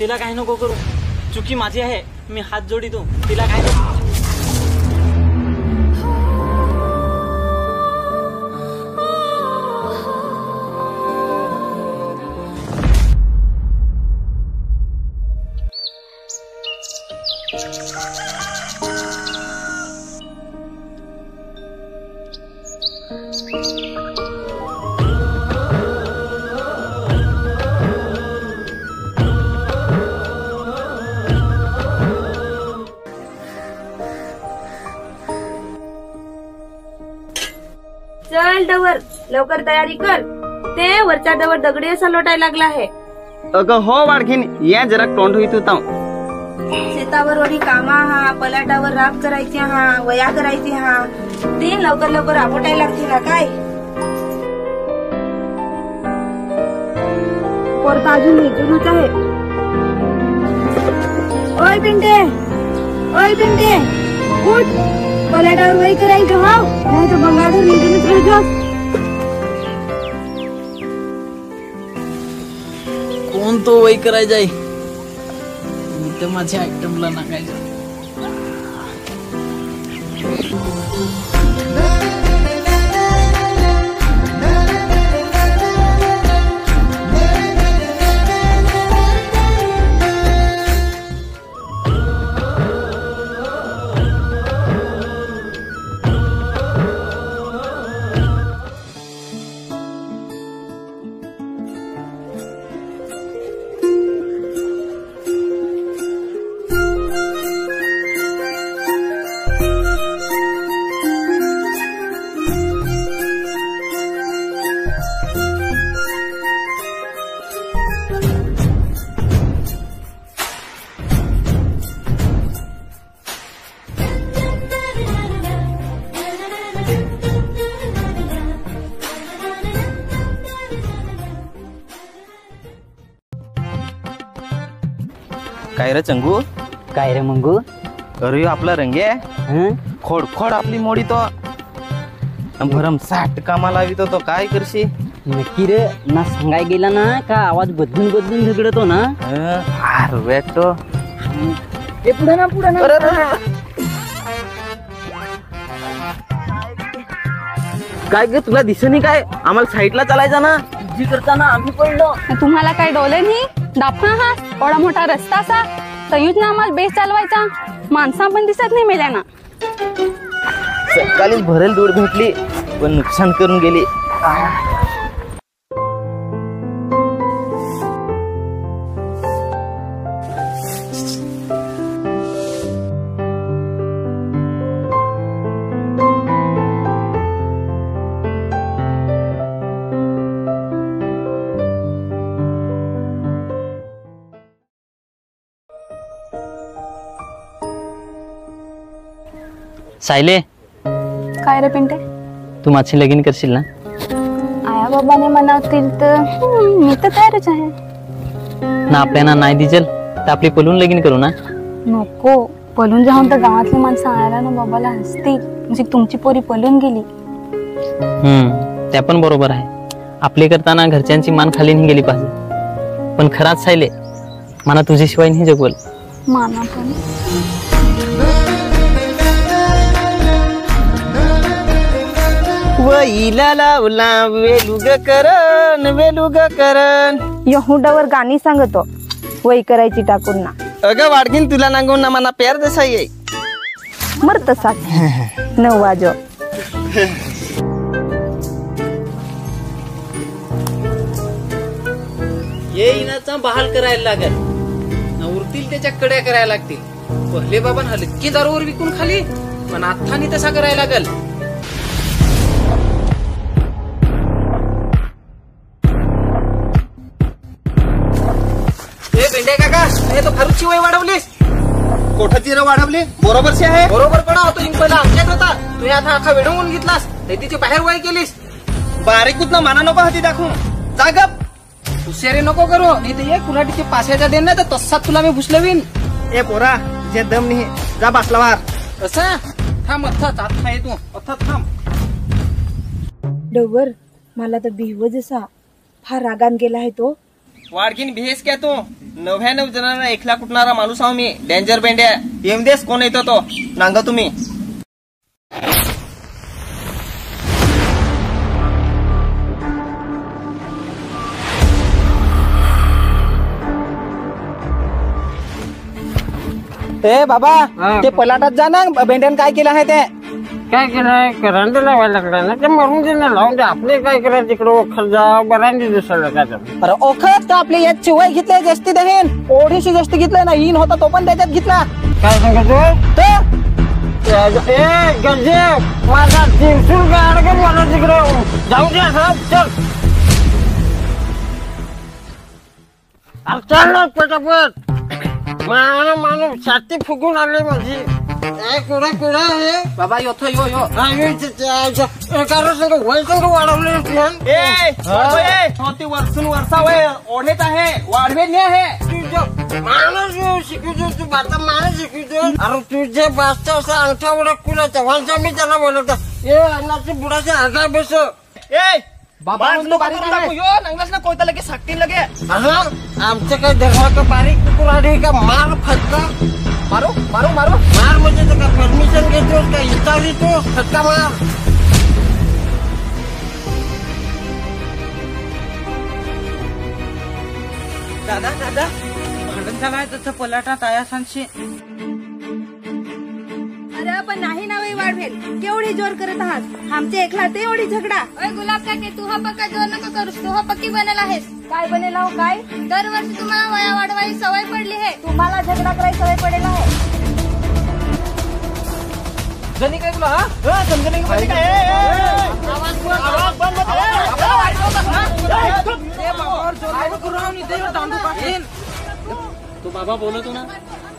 तिला काही नको करू, चुकी माझी आहे, मी हात जोडितो, तिला काही नको. चल डवर, लवकर तयारी कर, ते वरच्या डवर दगडी असा लोटायला लागला आहे. अगं हो वाडखीन, या जरा तोंड होई तू ताव. शेतावर वडी कामा हा, पलाटावर राब करायची हा, वया करायची हा, ते लवकर लवकर राबवटायला लागते ना काय. पोरता अजून निजूनच आहे. ओय पिंटे, ओय पिंटे, उठ, पलाटावर वही करायचं हा, नाही तर बंगालवर निजूनच राहायचं. कोण तो वही कराय जाय, मी तर माझ्या आयटमला नाकायचं. काय रे चंगू? काय रे मंगू? अरे आपला रंगे खोड खोड आपली मोडी तो भरम साठ कामाला लावी तो काय करशी? नक्की रे, ना सांगाय गेला ना का आवाज बदलून बदलून झगडतो ना. अरे वेटो पुढे ना पुढे ना. काय ग तुला दिसनी काय? आम्हाला साईडला चालायचं ना. जी करताना आम्ही पडलो. तुम्हाला काय डोले नाही दापना हा एवढा मोठा रस्ता असा तयुत ना आम्हाला बेस चालवायचा. माणसा पण दिसत नाही मेल्या ना. सकाळीच भरेल दूध भेटली पण नुकसान करून गेली. सायले, काय रे पिंटे? तू माझी लगीन करशील ना? आया बाबाने म्हणावतील तर मी तर तयारच आहे ना. आपल्याला नाही दिसेल तर आपली पलून लगीन करू ना. नको, पलून जाऊन तर गावातली माणसं आयला ना बाबाला हसतील म्हणजे तुमची पोरी पलून गेली. त्या पण बरोबर आहे. आपले करताना घरच्यांची मान खाली नाही गेली पाहिजे. पण खराच सायले, मला तुझ्याशिवाय नाही जगवल. माना पण वईला लावला वेलुग करण वेलुग करण. यहुडावर गाणी सांगतो वही करायची टाकून ना. अगं वाडकीन तुला नांगून ना मना प्यार जसा ये मरत साथ 9 वाजो. ये इनाचा बहाल करायला लागल ना, उरतील त्याच्या कड्या करायला लागतील. पहिले बाबा हलकी दारूवर विकून खाली, पण आत्तानी तसा करायला लागल. भेंडे काका, हे तो फारूची वय वाढवलीस. कोठाची वाढवली बरोबर से आहे. बरोबर पडा होतो इंपला आमच्यात होता. तू आता आखा वेडवून घेतलास, तिची बाहेर वय केलीस. बारीक ना माना नको हाती दाखवून जागप. हुशारी नको करू, नाही तर ये कुऱ्हाडीचे पाशाच्या देन ना तर तसाच तुला मी भुसलवीन. ए पोरा, जे दम नाही जा बसला वार. कसा थांब, अथच आता ये तू, अथच थांब. डवर, मला तर बिहव जसा फार रागान गेला आहे तो. वाडकीन भेस क्या तू 99 जणांना एकला कुटणारा माणूस आहो मी. डेंजर बेंड्या. येऊन देस कोण येतो तो नांगा तुम्ही. ए बाबा ते पलाटात जा ना, बेंड्यान काय केलं आहे ते. काय केलंय? करंट लावायला लागला ना, ते मरून दे ना, लावून दे. आपले काय करायचं तिकडं ओखर जा बरांडी दिसलं काय तर. अरे ओखत का आपले यात चिवय घेतले जास्ती दहेन, ओढीशी जास्ती घेतलंय ना, इन होता तो पण त्याच्यात घेतला. काय सांगतो ए गंजे माझा तिरसूल गाड का मला तिकडं जाऊ दे साहेब. चल अरे चल ना पटापट. माणूस छाती फुगून आले माझी. कुडा कुडा आहे बाबा योथो यो यो वाढवले ती वर्षून वर्षा वय ओढेत आहे, वाढवे नाही आहे. माणूस शिकवतो तू आता माणूस शिकवतो. अरे तुझे बाजचा असा अंगठा उडा कुणा चव्हाणचा मी त्याला बोलवता. ए अन्नाचे बुडाचे आगाय बस. आमचं काय धर्माचं बारीक कुकुराडी का मार फटका मारो मारो मारो मार म्हणजे का परमिशन घेतोस का इच्छा घेतोस फटका मार. दादा दादा भांडण झालाय तसं पलाटात आयासांशी. अरे पण नाही ना वय वाढवेल, केवढी जोर करत आहात. आमचे एकला ते एवढी झगडा. गुलाब काके तू हा पक्का जोर नका करूस. तू हा पक्की बनेल आहेस. काय बनेल हो काय? दरवर्षी तुम्हाला वया वाढवायची सवय पडली आहे. तुम्हाला झगडा करायची सवय पडेल आहे. जणी काय तुला हा समजणे काय तू बाबा बोलतो ना.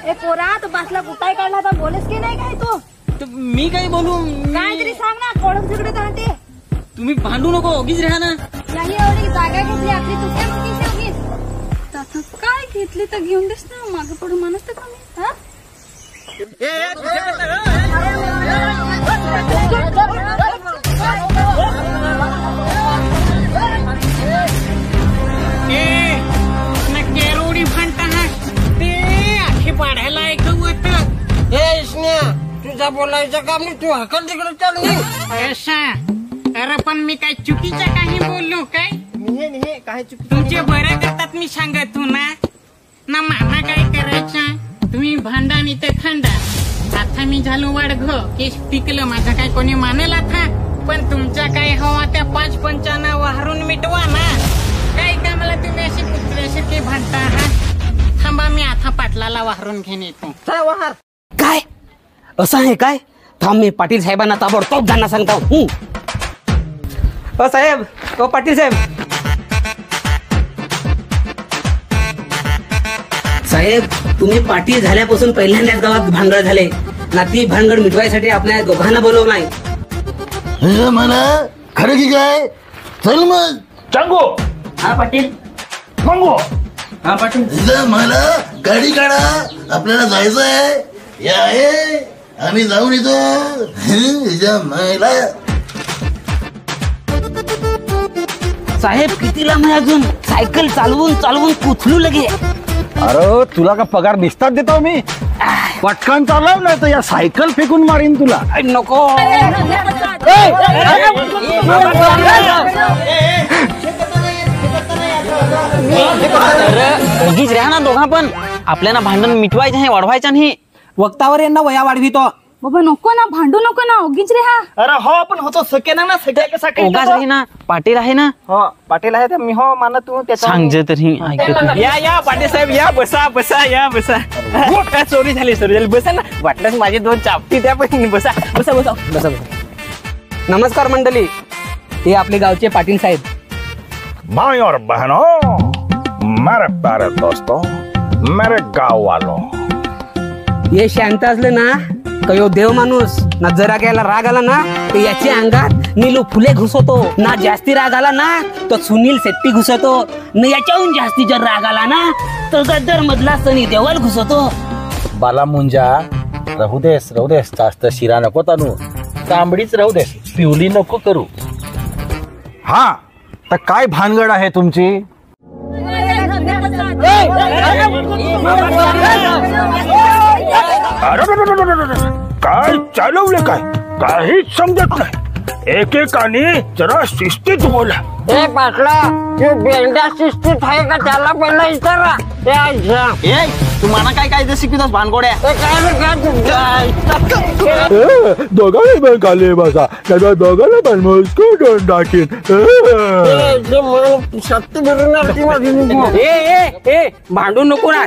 ए पोरा तू बसला कुठाय काढला तर बोलस की नाही काय तू? मी काही बोलू? काय तरी सांग ना, कोण झगडत आहात ते. तुम्ही भांडू नको, उगीच राहा ना. नाही एवढी जागा घेतली आपली, तू काय म्हणतीस उगीच? आता काय घेतली तर घेऊन देस ना, मागं पडून माणूस तर कमी. हा केरोडी भांडताना ते आखी पाडायला ऐकू होत. हे स्नेहा तुझा बोलायचं काम नाही, तू हकल तिकडे चालू. अरे पण मी काय चुकीचं काही बोललो काय? काय चुकी तुमचे बरं करतात मी सांगतो ना. ना मामा काय करायचं, तुम्ही भांडा आणि ते खंडा. आता मी झालो वाढघ केस पिकलं, माझा काय कोणी मानेल आता. पण तुमच्या काय हवा त्या 5 पंचांना वारून मिटवा ना. काय का मला तुम्ही अशी कुत्र्यासारखी भांडता. हा थांबा मी आता पाटलाला वारून घेऊन येतो. काय असं आहे काय? थांब मी पाटील साहेबांना ताबडतोब जाणं सांगतो. साहेब तो पाटील साहेब. साहेब तुम्ही पाटील झाल्यापासून पहिल्यांदाच गावात भानगड झाले ना. ती भानगड मिटवायसाठी आपल्या दोघांना बोलवलं नाही. मला खरं की काय? चल मग चांगो. हा पाटील. मंगो हा पाटील. मला गाडी काढा, आपल्याला जायचं आहे. या आहे आम्ही जाऊन येतो. मला साहेब किती लांब आहे अजून? सायकल चालवून चालवून कुथलू लगे. अरे तुला का पगार निसतात देतो मी? पटकन चालव नाही तर या सायकल फेकून मारीन तुला. नको. उगीच राहा ना दोघा पण. आपल्याला भांडण मिटवायचं आहे, वाढवायचं नाही. वक्तावर यांना वया वाढवितो. बाबा नको ना, भांडू नको ना, उगीच रे. हा अरे हो पण होतो सके ना सगळ्या कसा उगाच आहे ना. पाटील आहे ना. हो पाटील आहे मी हो माना तू त्याचा सांगजे तरी ऐकत नाही. या पाटील साहेब या बसा बसा या बसा. काय चोरी झाली बसा ना. वाटल्यास माझे 2 चापटी त्या पण बसा बसा बसा बसा बसा. नमस्कार मंडळी, हे आपले गावचे पाटील साहेब. भाई और बहनों, मेरे प्यारे दोस्तों, मेरे गांव वालों. हे शांत असले ना कयो देव माणूस ना. जरा घ्यायला राग आला ना तर याच्या अंगात नीलू फुले घुसवतो ना. जास्ती राग आला ना तो सुनील शेट्टी घुसवतो न. याच्याहून जास्ती जर राग आला ना तर गद्दर मधला सनी देवल घुसवतो. बाला मुंजा राहू देस जास्त शिरा नको तानू. तांबडीच राहू देस, पिवली नको करू. हा तर काय भानगड आहे तुमची? काय चालवले काय काहीच समजत नाही एकेकाने जरा शिस्तीत बोला ए पाटला तू बेंडा शिस्तीत आहे का त्याला पहिला विचारा तू मला काय काय शिकवतोस भानगोड्या दोघांना पण खाली बसा त्याचा दोघांना पण मुस्कून टाकीन शक्ती भरून ए भांडू नको ना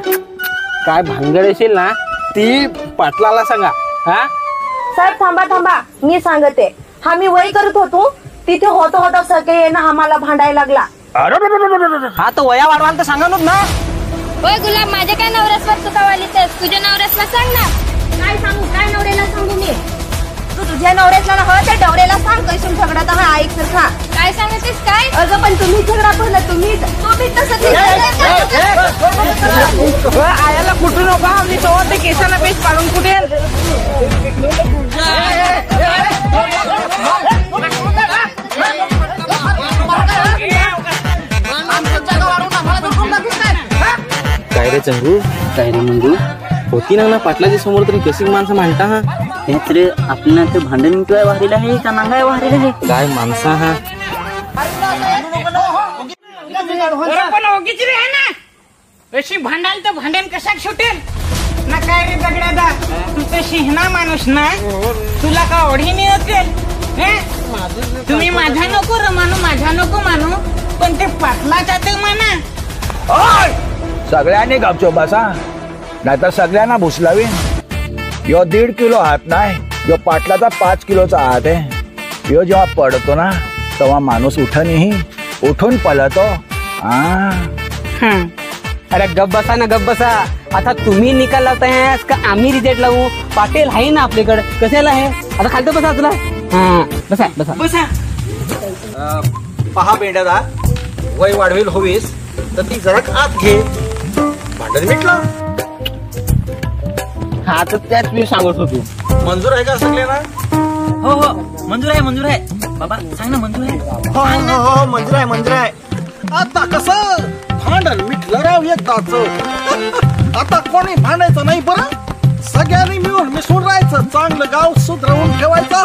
काय भानगड असेल ना ती पाटलाला सांगा हा साहेब थांबा थांबा मी सांगते हा मी वय करत होतो तिथे होता होता सगळे ना आम्हाला भांडायला लागला हा तर वया वाढवाल तर सांगा ना होय गुलाब माझ्या काय नवऱ्यासवर चुकावाली तर तुझ्या नवऱ्यासला सांग ना. काय सांगू काय नवऱ्याला सांगू मी. तू तुझ्या नवऱ्याला ना त्या डवऱ्याला सांग कैसून झगडा तर हा ऐक सारखा काय सांगतेस काय. अगं पण तुम्ही झगडा पडला तुम्ही तसं आयाला कुठून नका मी सोबत ते केसाला पेस्ट काढून कुठे काय रे चंगू काय रे मंगू होती ना पाटलाच्या समोर तरी कशी माणसं मांडता हा हे तर आपल्याला ते भांडण मिटवाय वाहलेलं आहे का नांगाय वाहलेलं आहे काय माणसा हा पण ओगीची रे आहे ना अशी भांडाल तर भांडण कशात सुटेल ना काय रे दगडादा तू तर शिहना माणूस ना तुला का ओढीने असेल तुम्ही माझा नको र मानू माझा नको मानू पण ते पाटलाच्या ते म्हणा सगळ्यांनी गपचो बसा नाहीतर सगळ्यांना भुसलावीन यो 1.5 किलो हात नाही यो पाटलाचा 5 किलोचा हात आहे यो जेव्हा पडतो ना तेव्हा माणूस उठून पळतो अरे गप बसा ना गप बसा आता तुम्ही निकाल लावताय का आम्ही रिजेक्ट लावू पाटील आहे ना आपल्याकडे कशाला आहे आता खालतं बसा तुला हा बसा बसा बसा पहा बेंड्यादा वय वाढवेल होवीस तर ती जरा आत घे भांडण मिटलं हा तर त्याच मी सांगत होतो मंजूर आहे का सगळ्यांना हो हो मंजूर आहे बाबा सांग ना मंजूर आहे हो मंजूर आहे आता कसं भांडण मिटलं राव एकदाच आता कोणी भांडायचं नाही बरं सगळ्यांनी मिळून मिसळून राहायचं चांगलं गाव सुधरवून ठेवायचं